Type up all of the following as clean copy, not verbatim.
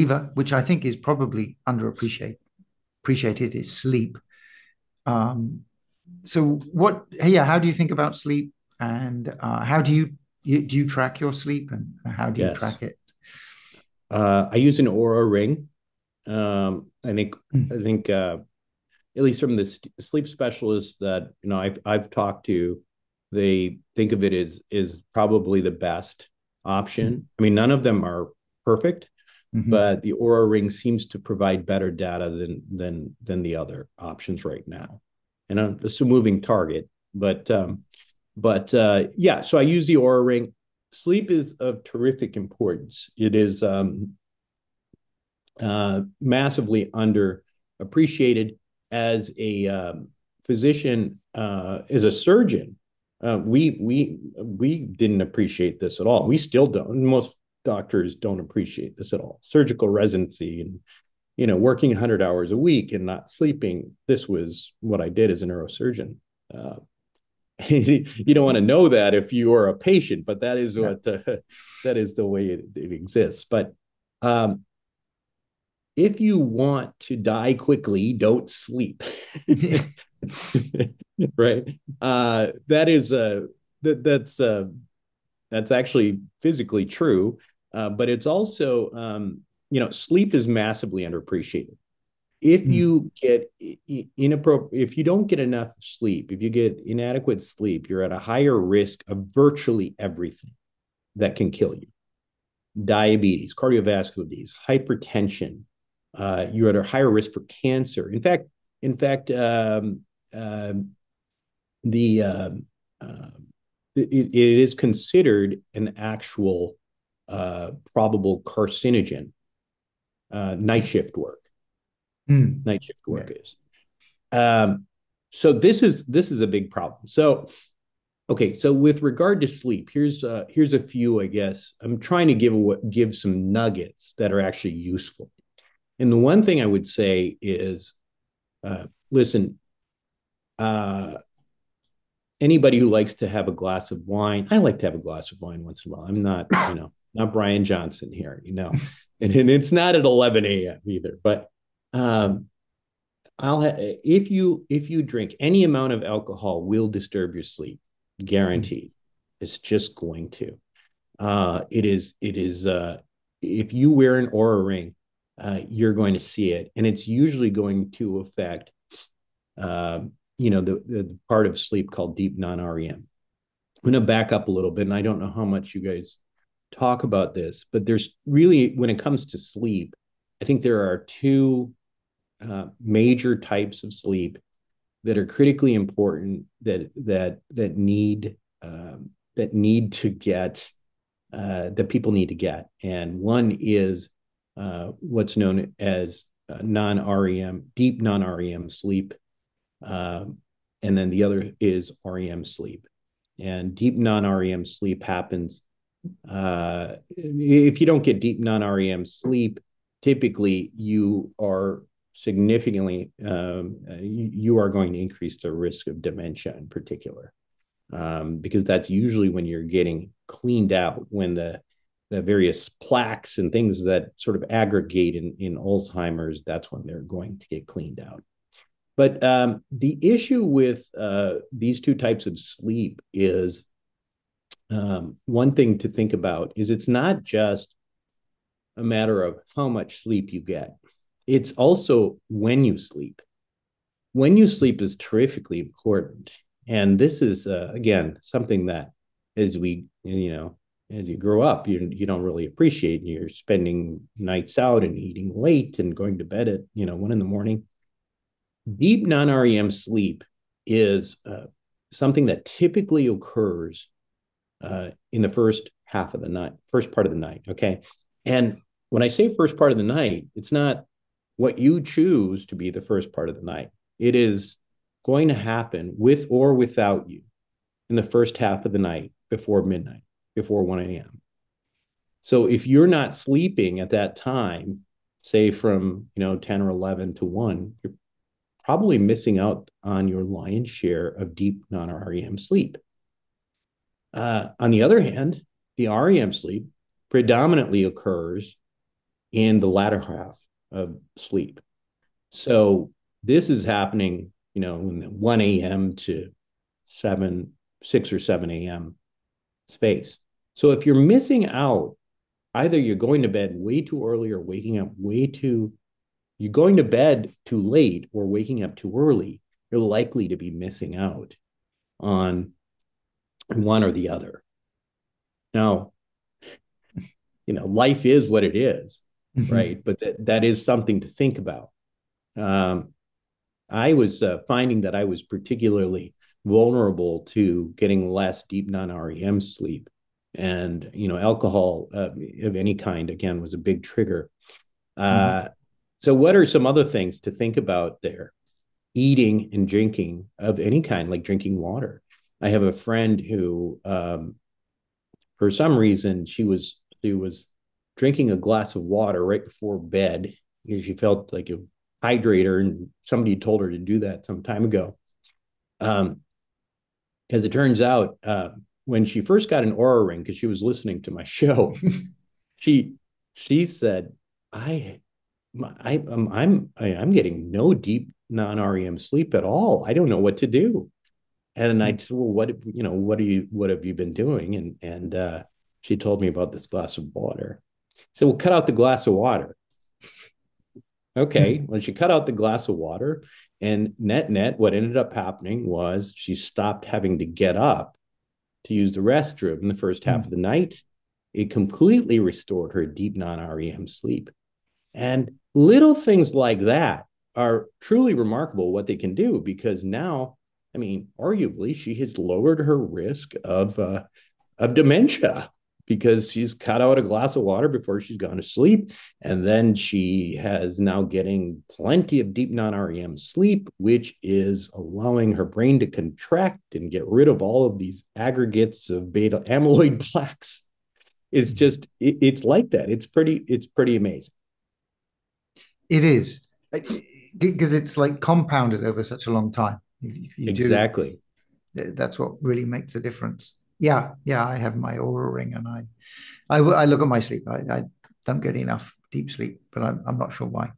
believer, which I think is probably appreciated, is sleep. Um, so how do you think about sleep, and how do you track your sleep, and how do you Yes. track it? I use an Oura ring. I think I Mm. think at least from the sleep specialists that I've talked to, they think of it as is probably the best option. I mean, none of them are perfect, Mm-hmm. but the Oura ring seems to provide better data than the other options right now. And it's a moving target, but yeah. So I use the Oura ring. Sleep is of terrific importance. It is massively underappreciated as a physician, as a surgeon. We didn't appreciate this at all. We still don't. Most doctors don't appreciate this at all. Surgical residency and working 100 hours a week and not sleeping. This was what I did as a neurosurgeon. Uh, you don't want to know that if you are a patient, but that is No. what that is the way it exists. But um, if you want to die quickly, don't sleep. Right? That is that's actually physically true, but it's also sleep is massively underappreciated. If Mm. you get inappropriate, if you don't get enough sleep, if you get inadequate sleep, you're at a higher risk of virtually everything that can kill you: diabetes, cardiovascular disease, hypertension. You're at a higher risk for cancer. In fact, uh, the uh, it is considered an actual probable carcinogen. Night shift work. Mm. Night shift Yeah. work is. Um, so this is a big problem. So okay, so with regard to sleep, here's a few, I guess. I'm trying to give some nuggets that are actually useful. And the one thing I would say is, listen, uh, anybody who likes to have a glass of wine, I like to have a glass of wine once in a while. I'm not, not Brian Johnson here, and it's not at 11 a.m. either. But um, if you drink any amount of alcohol, will disturb your sleep, Mm. guaranteed. It's just going to. It is. If you wear an Oura ring, you're going to see it, and it's usually going to affect, the part of sleep called deep non-REM. I'm going to back up a little bit, and I don't know how much you guys talk about this, but there's really, when it comes to sleep, I think there are two major types of sleep that are critically important that need to get that people need to get. And one is what's known as non-REM, deep non-REM sleep, um, and then the other is REM sleep. And deep non-REM sleep happens if you don't get deep non-REM sleep. Typically, you are significantly you are going to increase the risk of dementia in particular, because that's usually when you're getting cleaned out, when the various plaques and things that sort of aggregate in Alzheimer's, that's when they're going to get cleaned out. But the issue with these two types of sleep is, one thing to think about is it's not just a matter of how much sleep you get. It's also when you sleep. When you sleep is terrifically important. And this is, again, something that as as you grow up, you don't really appreciate. You're spending nights out and eating late and going to bed at, 1 in the morning. Deep non-REM sleep is something that typically occurs in the first half of the night, first part of the night. Okay. And when I say first part of the night, it's not what you choose to be the first part of the night. It is going to happen with or without you in the first half of the night before midnight, before 1 a.m. So if you're not sleeping at that time, say from 10 or 11 to 1, you're probably missing out on your lion's share of deep non-REM sleep. On the other hand, the REM sleep predominantly occurs in the latter half of sleep. So this is happening, in the 1 a.m. to 6 or 7 a.m. space. So if you're missing out, either you're going to bed way too early or waking up you're going to bed too late or waking up too early, you're likely to be missing out on one or the other. Now, life is what it is, right? But that is something to think about. I was finding that I was particularly vulnerable to getting less deep non-REM sleep. And, alcohol of any kind, again, was a big trigger. So what are some other things to think about there? Eating and drinking of any kind, like drinking water. I have a friend who, for some reason, she was drinking a glass of water right before bed because she felt like a hydrator, and somebody told her to do that some time ago. As it turns out, when she first got an Oura ring, because she was listening to my show, she said, I'm getting no deep non-REM sleep at all. I don't know what to do. And I said, well, what have you been doing? And she told me about this glass of water. So we'll cut out the glass of water. Okay. When she cut out the glass of water, and net, what ended up happening was she stopped having to get up to use the restroom in the first half of the night. It completely restored her deep non-REM sleep. And little things like that are truly remarkable what they can do, because now, arguably, she has lowered her risk of dementia because she's cut out a glass of water before she's gone to sleep. And then she has now getting plenty of deep non-REM sleep, which is allowing her brain to contract and get rid of all of these aggregates of beta amyloid plaques. It's just, it's like that. It's pretty amazing. It is, because it's like compounded over such a long time. If you exactly. That's what really makes a difference. Yeah, I have my Oura ring, and I look at my sleep. I don't get enough deep sleep, but I'm not sure why.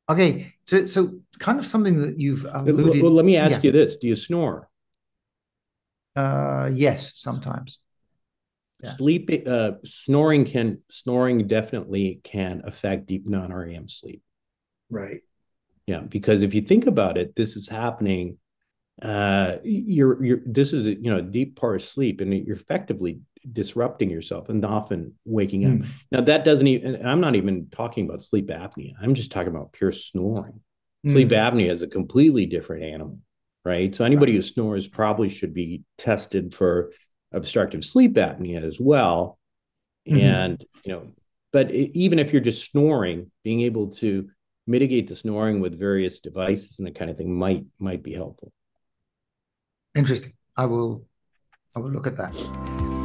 Okay, so it's kind of something that you've alluded. Well, let me ask you this: do you snore? Yes, sometimes. Yeah. Snoring definitely can affect deep non-REM sleep. Right. Yeah, because if you think about it, this is happening. This is a deep part of sleep, and you're effectively disrupting yourself and often waking up. Now that doesn't even, I'm not even talking about sleep apnea. I'm just talking about pure snoring. Sleep apnea is a completely different animal, right? So anybody who snores probably should be tested for obstructive sleep apnea as well. And but even if you're just snoring, being able to mitigate the snoring with various devices and that kind of thing might be helpful. Interesting. I will look at that.